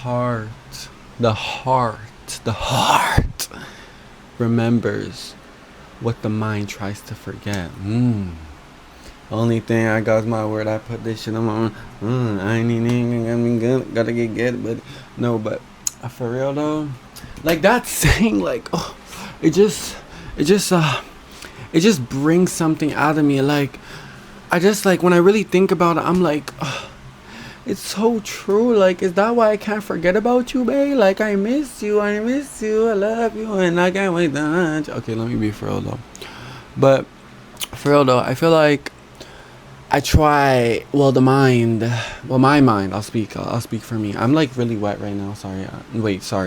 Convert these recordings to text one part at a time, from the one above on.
the heart remembers what the mind tries to forget. Only thing I got is my word. I put this shit on. I ain't even good. Gotta get good, but no. But for real though, like that saying, like, oh, it just, it just, it just brings something out of me. Like, I just like when I really think about it, I'm like, oh, it's so true. Like, is that why I can't forget about you, babe? Like, I miss you, I love you, and I can't wait to hunt you. Okay, let me be for real though. But for real though, I feel like I try. Well, my mind. I'll speak for me. I'm like really wet right now. Sorry.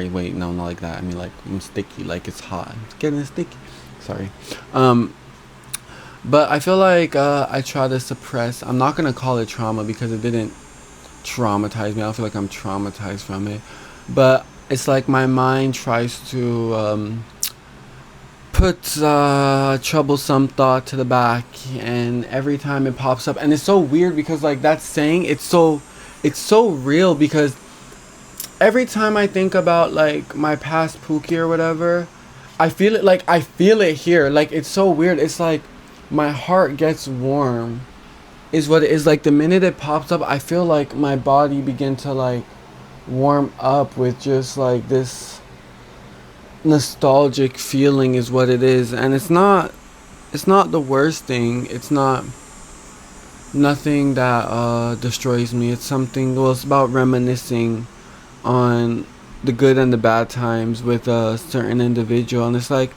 Wait. No, not like that. I mean, like I'm sticky. Like it's hot. It's getting sticky. Sorry. But I feel like I try to suppress. I'm not gonna call it trauma because it didn't traumatize me. I don't feel like I'm traumatized from it. But it's like my mind tries to put troublesome thought to the back, and every time it pops up, and it's so weird because like that saying, it's so real because every time I think about like my past Pookie or whatever, I feel it. Like I feel it here. Like it's so weird. It's like my heart gets warm is what it is. Like the minute it pops up, I feel like my body begin to like warm up with just like this nostalgic feeling is what it is. And it's not the worst thing. It's not nothing that destroys me. It's something, well, it's about reminiscing on the good and the bad times with a certain individual. And it's like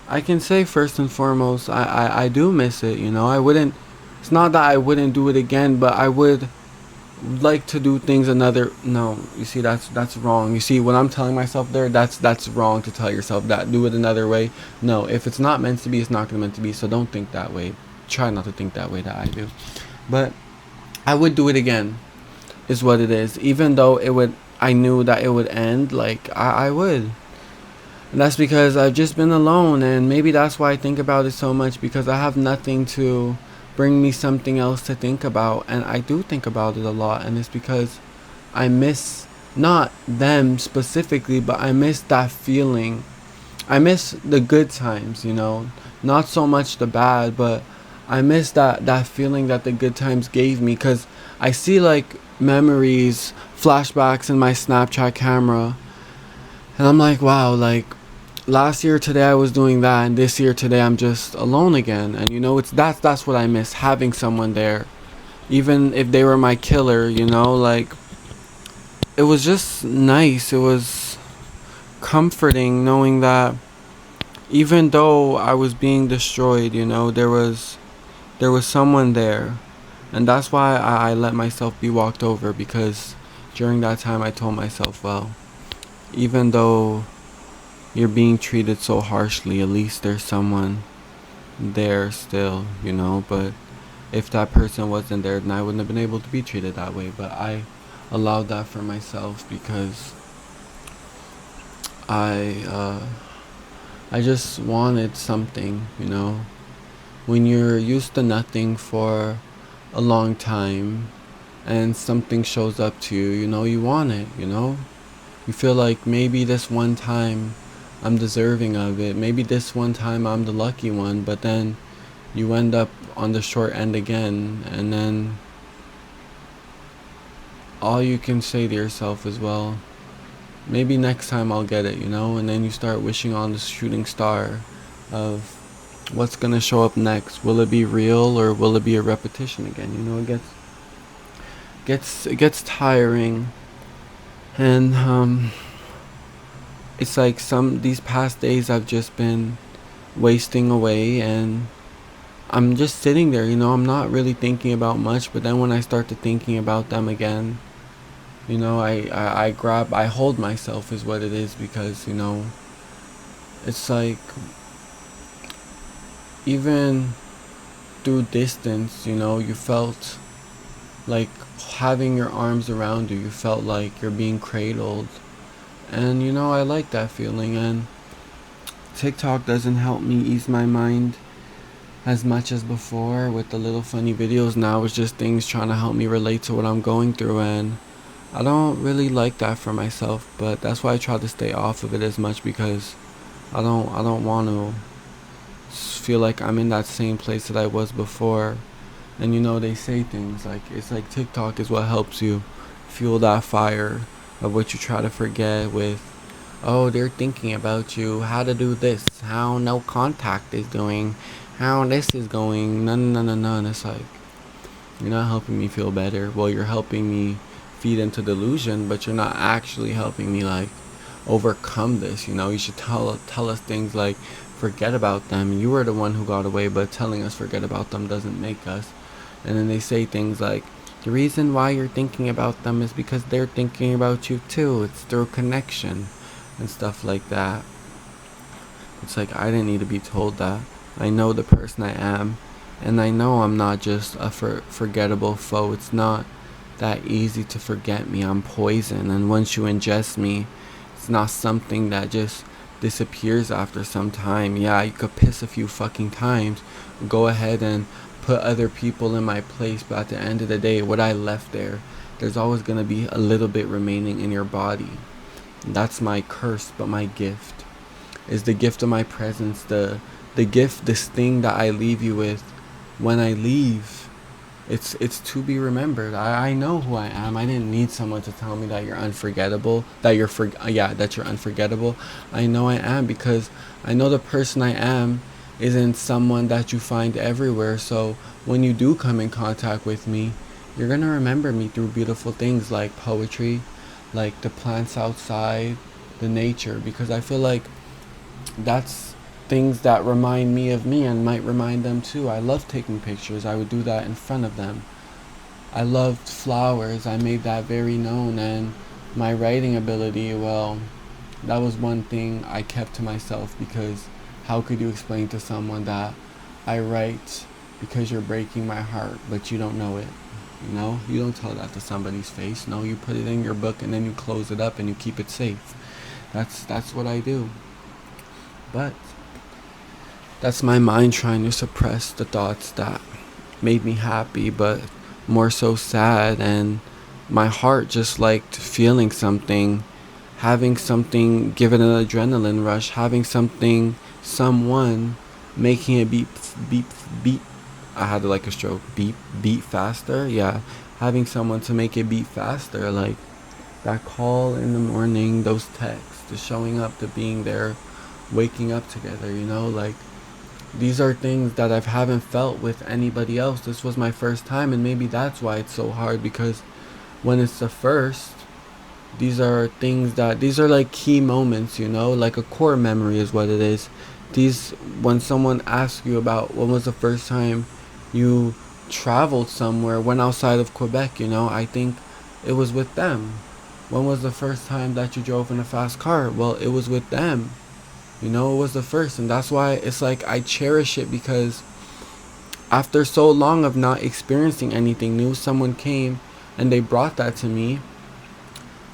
I can say first and foremost, I do miss it. I wouldn't, it's not that I wouldn't do it again, but I would like to do things another. No, you see, that's wrong. You see what I'm telling myself there, that's wrong to tell yourself that. Do it another way. No, if it's not meant to be, it's not gonna meant to be. So don't think that way. Try not to think that way that I do. But I would do it again is what it is. Even though I knew that it would end, like I would. And that's because I've just been alone, and maybe that's why I think about it so much, because I have nothing to bring me something else to think about. And I do think about it a lot, and it's because I miss not them specifically, but I miss that feeling. I miss the good times, not so much the bad, but I miss that feeling that the good times gave me, because I see like memories, flashbacks in my Snapchat camera, and I'm like, wow, like last year today I was doing that, and this year today I'm just alone again. And it's that's what I miss, having someone there, even if they were my killer. Like it was just nice. It was comforting knowing that even though I was being destroyed, there was someone there. And that's why I let myself be walked over, because during that time I told myself, well, even though you're being treated so harshly, at least there's someone there still, but if that person wasn't there, then I wouldn't have been able to be treated that way. But I allowed that for myself because I just wanted something. When you're used to nothing for a long time and something shows up to you, you want it. You feel like maybe this one time I'm deserving of it. Maybe this one time I'm the lucky one, but then you end up on the short end again, and then all you can say to yourself is, well, maybe next time I'll get it, and then you start wishing on the shooting star of what's gonna show up next. Will it be real, or will it be a repetition again? It gets tiring. And it's like these past days I've just been wasting away, and I'm just sitting there, I'm not really thinking about much. But then when I start to thinking about them again, I hold myself is what it is, because it's like even through distance, you felt like having your arms around you felt like you're being cradled. And I like that feeling. And TikTok doesn't help me ease my mind as much as before with the little funny videos. Now it's just things trying to help me relate to what I'm going through. And I don't really like that for myself, but that's why I try to stay off of it as much, because I don't want to feel like I'm in that same place that I was before. And they say things like, it's like TikTok is what helps you fuel that fire of what you try to forget with, oh, they're thinking about you, how to do this, how no contact is doing, how this is going. None, none, none, none. It's like, you're not helping me feel better. Well, you're helping me feed into delusion, but you're not actually helping me like overcome this. You should tell us things like, forget about them. You were the one who got away, but telling us forget about them doesn't make us. And then they say things like, the reason why you're thinking about them is because they're thinking about you too. It's through connection and stuff like that. It's like, I didn't need to be told that. I know the person I am, and I know I'm not just a forgettable foe. It's not that easy to forget me. I'm poison, and once you ingest me, it's not something that just disappears after some time. Yeah, you could piss a few fucking times, go ahead and put other people in my place, but at the end of the day, what I left there, there's always gonna be a little bit remaining in your body. That's my curse, but my gift is the gift of my presence, the gift, this thing that I leave you with when I leave. It's to be remembered. I know who I am. I didn't need someone to tell me that you're unforgettable, that you're unforgettable. I know I am, because I know the person I am isn't someone that you find everywhere. So when you do come in contact with me, you're gonna remember me through beautiful things like poetry, like the plants outside, the nature, because I feel like that's things that remind me of me and might remind them too. I love taking pictures. I would do that in front of them. I loved flowers. I made that very known. And my writing ability, well, that was one thing I kept to myself, because how could you explain to someone that I write because you're breaking my heart, but you don't know it? You don't tell that to somebody's face. No, you put it in your book and then you close it up and you keep it safe. That's what I do. But that's my mind trying to suppress the thoughts that made me happy, but more so sad. And my heart just liked feeling something, having something give it an adrenaline rush, having something, someone making it beat, beat, beat. I had like a stroke. Beat faster. Yeah, having someone to make it beat faster, like that call in the morning, those texts, the showing up, the being there, waking up together. Like, these are things that I haven't felt with anybody else. This was my first time, and maybe that's why it's so hard, because when it's the first, these are like key moments, like a core memory is what it is. When someone asks you about when was the first time you traveled somewhere, went outside of Quebec, I think it was with them. When was the first time that you drove in a fast car? Well, it was with them. It was the first, and that's why it's like I cherish it, because after so long of not experiencing anything new, someone came and they brought that to me.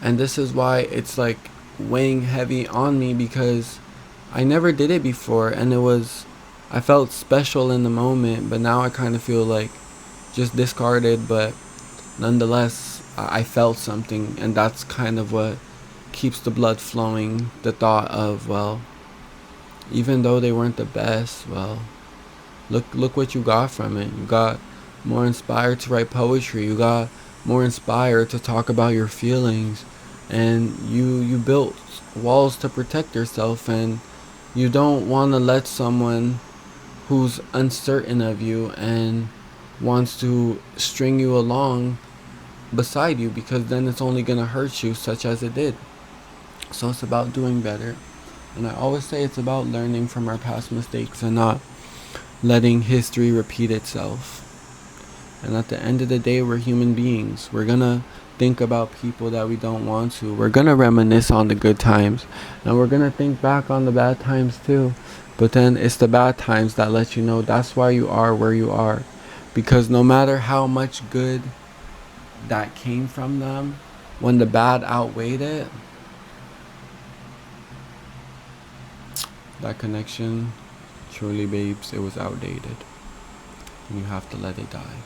And this is why it's like weighing heavy on me, because I never did it before, and I felt special in the moment, but now I kind of feel like just discarded, but nonetheless, I felt something, and that's kind of what keeps the blood flowing. The thought of, well, even though they weren't the best, well, look what you got from it. You got more inspired to write poetry. You got more inspired to talk about your feelings, and you built walls to protect yourself, and you don't want to let someone who's uncertain of you and wants to string you along beside you, because then it's only going to hurt you, such as it did. So it's about doing better. And I always say it's about learning from our past mistakes and not letting history repeat itself. And at the end of the day, we're human beings. We're gonna think about people that we don't want to. We're gonna reminisce on the good times, and we're gonna think back on the bad times too. But then it's the bad times that let you know that's why you are where you are. Because no matter how much good that came from them, when the bad outweighed it, that connection, truly, babes, it was outdated. And you have to let it die.